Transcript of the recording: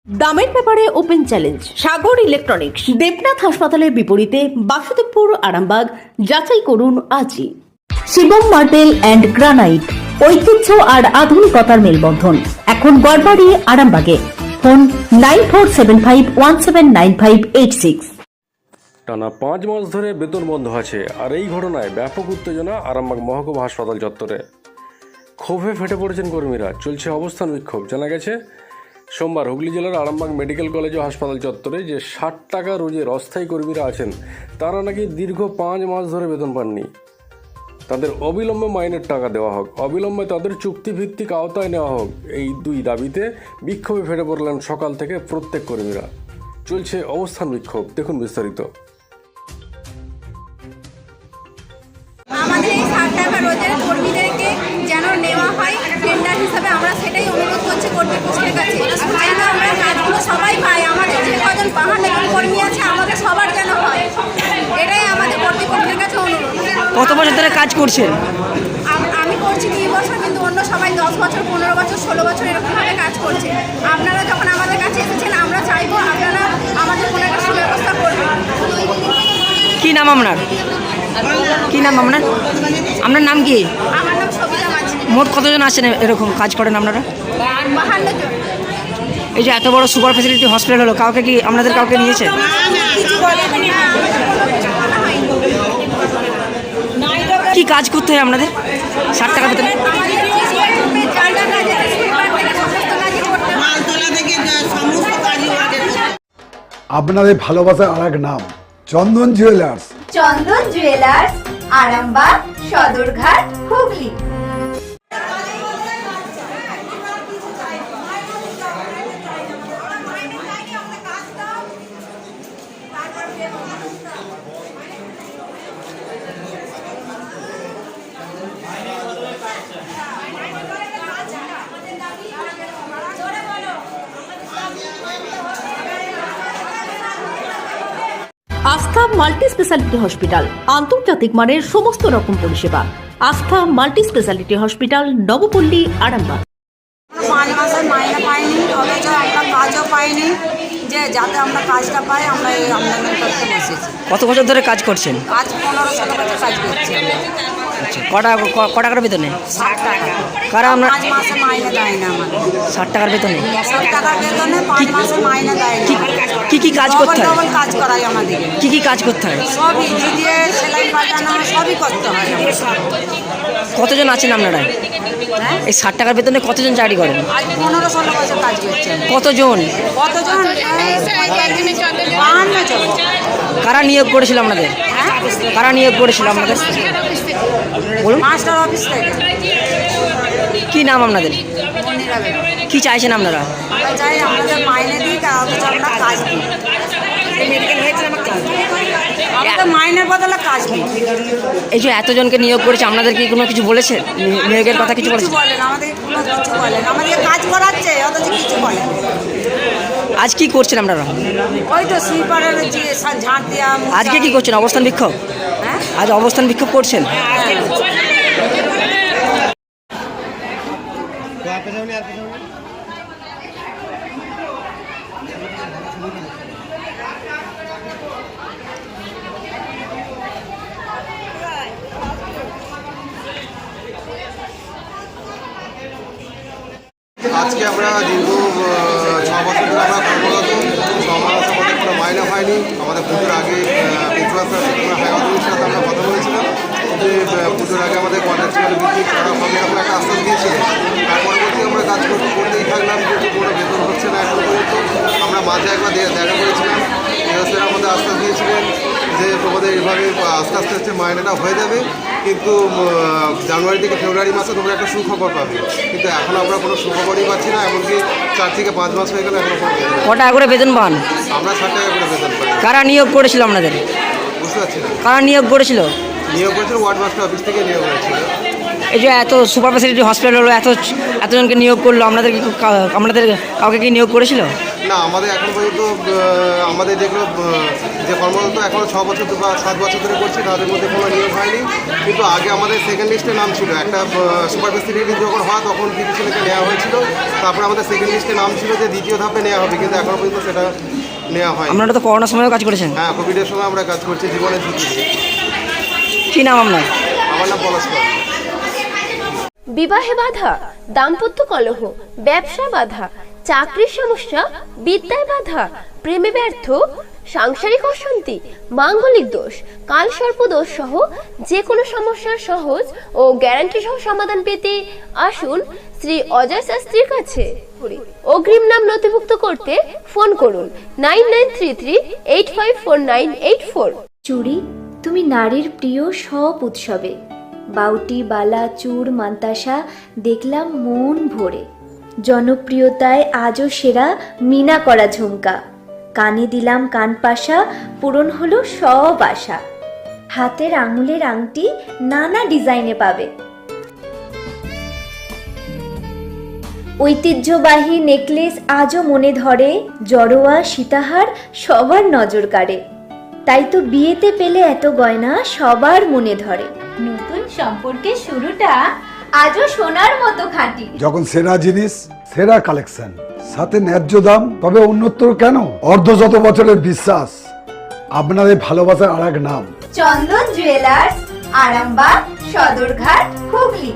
দামের ব্যাপারে open challenge সাগর electronics. Debnath হাসপাতালের বিপরীতে বাসুদেবপুর, আরামবাগ। যাচাই করুন আজই। শিবম মার্বেল অ্যান্ড গ্রানাইট, ঐতিহ্য আর আধুনিকতার মেলবন্ধন। এখন গড়বাড়ি, আরামবাগে। ফোন 9475179586। টানা 5 মাস ধরে বেতন বন্ধ আছে, আর এই ঘটনায় ব্যাপক উত্তেজনা আরামবাগ মহকুমা হাসপাতাল চত্বরে। ক্ষোভে ফেটে পড়েছেন কর্মীরা, চলছে অবস্থান বিক্ষোভ। জানা গেছে সোমবার হুগলি জেলার আরামবাগ মেডিকেল কলেজ ও হাসপাতাল চত্বরে যে 60 টাকা রোজের অস্থায়ী কর্মীরা আছেন, তারা নাকি দীর্ঘ 5 মাস ধরে বেতন পাননি। তাদের অবিলম্বে মাইনের টাকা দেওয়া হোক, অবিলম্বে তাদের চুক্তিভিত্তিক আওতায় নেওয়া হোক, এই দুই দাবিতে বিক্ষোভে ফেটে পড়লেন সকাল থেকে প্রত্যেক কর্মীরা। চলছে অবস্থান বিক্ষোভ, দেখুন বিস্তারিত। আমাদের এই 60 টাকা রোজের কর্মীদেরকে যেন নেওয়া হয় টেন্ডার হিসাবে, আমরা সেটাই অনুরোধ করছি কর্তৃপক্ষের কাছে, যেন আমরা কাজগুলো সবাই পাই। আমাদের যে কজন পাহাড়ে কর্মী আছে আমাদের সবার যেন হয়, এটাই আমাদের কর্তৃপক্ষের কাছে অনুরোধ। কত বছর ধরে কাজ করছেন? আমি করছি 2 বছর, কিন্তু অন্য সবাই 10 বছর, 15 বছর, 16 বছর এরকমভাবে কাজ করছে। আপনারা যখন আমাদের কাছে এসেছেন, আমরা চাইবো আপনারা আমাদের কোনো একটা সুব্যবস্থা করবেন। কি নাম আপনার? কি নাম আপনার? আপনার নাম কি? আমার নাম সবিতা মাঝি। মোট কতজন আছেন এরকম কাজ করেন আপনারা? 52 জন। এই যে এত বড় সুপার ফ্যাসিলিটি হসপিটাল হলো, কাউকে কি আপনাদের কাউকে নিয়েছে? কি কাজ করতে হয় আপনাদের 60 টাকা বেতনে? আপনাদের ভালোবাসার আর এক নাম চন্দন জুয়েলার্স। চন্দন জুয়েলার্স, আরামবাগ, সদরঘাট, হুগলি। আস্থা মাল্টি স্পেশালিটি হসপিটাল, আন্তর্জাতিক মানের সমস্ত রকম পরিষেবা। আস্থা multi speciality hospital, Nabapalli, Arambagh. 5 মাসের মাইনে পাইনি, অথচ আমরা কাজও পাইনি, যে যাতে আমরা কাজটা পাই আমরা এই আমদানি করতে বসেছি। কত বছর ধরে কাজ করছেন? আজ 15-16 বছর কাজ করছি আমরা। আচ্ছা, ক টাকার বেতনে? 60 টাকা। কারা আপনার 5 মাসে মাইনে দেয় না আমাদের। 60 টাকার বেতনে 60 টাকার বেতনে 5 মাসে মাইনে দেয় না। কি কাজ করতে হয়? ডবল কাজ করাই আমাদের। কি কাজ করতে হয়? সবই দিয়ে সেলাই বাজানো সবই করতে হয় আমাদের। কতজন আছেন আপনারা? হ্যাঁ, এই 60 টাকার বেতনে কতজন চাকরি করেন? আজ 15-16 বছর কাজ করছি আমরা। কতজন? কতজন? 52 জন। কারা নিয়োগ করেছিল আপনাদের? হ্যাঁ, কারা নিয়োগ করেছিল আপনাদের? বলুন। মাস্টার অফিস থেকে। কি নাম আপনাদের? মনিরা বেগম। কি চাইছেন আপনারা? আমরা চাই আমাদের মাইনে দিক, আর অথচ আমরা কাজ দিই। আমাদের মাইনের বদলে কাজ দিই। এই যে এতজনকে নিয়োগ করেছে, আপনাদের কি কোনো কিছু বলেছে? নিয়োগের কথা কিছু বলেছে? বলেন আমাদের কোনো কিছু বলেন, আমাদের কাজ করাচ্ছে অথচ কিছু বলেন। আজ কি করছেন আপনারা? ওই তো সুইপারের যে ঝাঁট দেওয়া। আজকে কি করছেন? অবস্থান বিক্ষোভ? হ্যাঁ, আজ অবস্থান বিক্ষোভ করছেন? আজকে আমরা দীর্ঘ 6 বছর ধরে আমরা কর্মরত। 6 মাস আমাদের কোনো মাইনে হয়নি। আমাদের পুজোর আগে প্রিন্সিপাল স্যার হাইওয়াদের সাথে আমরা কথা বলেছিলাম যে পুজোর আগে আমাদের কন্ট্রাকচুয়াল ভিত্তিক করা হবে, আমরা একটা আশ্বাস দিয়েছিলাম। তার পরবর্তী আমরা কাজ করতেই থাকলাম, যেহেতু কোনো বেতন হচ্ছে না এখন পর্যন্ত। আমরা মাঝে একবার দেখা করেছিলাম, স্যার আমাদের আশ্বাস দিয়েছিলেন যে তোমাদের এইভাবে আস্তে আস্তে হচ্ছে মাইনেটা হয়ে যাবে, কিন্তু জানুয়ারি থেকে ফেব্রুয়ারি মাসে তোমরা একটা সুখবর পাবে। কিন্তু এখন আমরা কোনো সুখবরই পাচ্ছি না, এমনকি 4 থেকে 5 মাস হয়ে গেল এখনো কোনো বেতন নেই। ক টাকা করে বেতন পান? আমরা 60 টাকা করে বেতন পাই। কারা নিয়োগ করেছিল আপনাদের? বুঝতে পারছি না। কারা নিয়োগ করেছিল? নিয়োগ করেছিল ওয়ার্ড মাস্টার অফিস থেকে নিয়োগ হয়েছিল। এই যে এত সুপার ফ্যাসিলিটি হসপিটাল হলো, এতজনকে নিয়োগ করলো, আপনাদের কাউকে কি নিয়োগ করেছিল? না, আমাদের এখন পর্যন্ত আমাদের যেগুলো যে কর্মরত এখনও 6 বছর বা 7 বছর ধরে করছি তাদের মধ্যে কোনো নিয়োগ হয়নি। কিন্তু আগে আমাদের সেকেন্ড লিস্টে নাম ছিল, একটা সুপার ফেসিলিটি যখন হয় তখন কিছু ছেলেকে নেওয়া হয়েছিল। তারপরে আমাদের সেকেন্ড লিস্টে নাম ছিল যে দ্বিতীয় ধাপে নেওয়া হবে, কিন্তু এখনও পর্যন্ত সেটা নেওয়া হয়। আপনারা তো করোনার সময়ও কাজ করেছেন। হ্যাঁ, কোভিডের সময় আমরা কাজ করছি জীবনের ঝুঁকি নিয়ে। কী নাম আপনার? আমার নাম পলাশকর। বিবাহে বাধা, দাম্পত্য কলহ, ব্যবসা বাধা, চাকরির সমস্যা, বিদ্যায় বাধা, প্রেমে ব্যর্থ, সাংসারিক অশান্তি, মাঙ্গলিক দোষ, কালসর্প দোষ সহ যে কোনো সমস্যার সহজ ও গ্যারান্টি সহ সমাধান পেতে আসুন শ্রী অজয় শাস্ত্রীর কাছে। অগ্রিম নাম নথিভুক্ত করতে ফোন করুন 9933854984। চুড়ি তুমি নারীর প্রিয় সব উৎসবে, বাউটি, বালা, চূড়, মান্তাসা দেখলাম মন ভরে। জনপ্রিয়তায় আজও সেরা মিনা করা ঝুমকা, কানে দিলাম কানপাশা, পূরণ হলো সব আশা। হাতের আঙুলের আংটি নানা ডিজাইনে পাবে, ঐতিহ্যবাহী নেকলেস আজও মনে ধরে, জড়োয়া সীতাহার সবার নজর কাড়ে। তাই তো বিয়েতে পেলে এত গয়না সবার মনে ধরে। নতুন সম্পর্কের শুরুটা আজও সোনার মতো খাঁটি। যখন সেরা জিনিস, সেরা কালেকশন, সাথে ন্যায্য দাম, তবে উন্নতর কেন? অর্ধশত বছরের বিশ্বাস, আপনাদের ভালোবাসার আর এক নাম চন্দন জুয়েলার্স, আরামবাগ, সদরঘাট, হুগলি।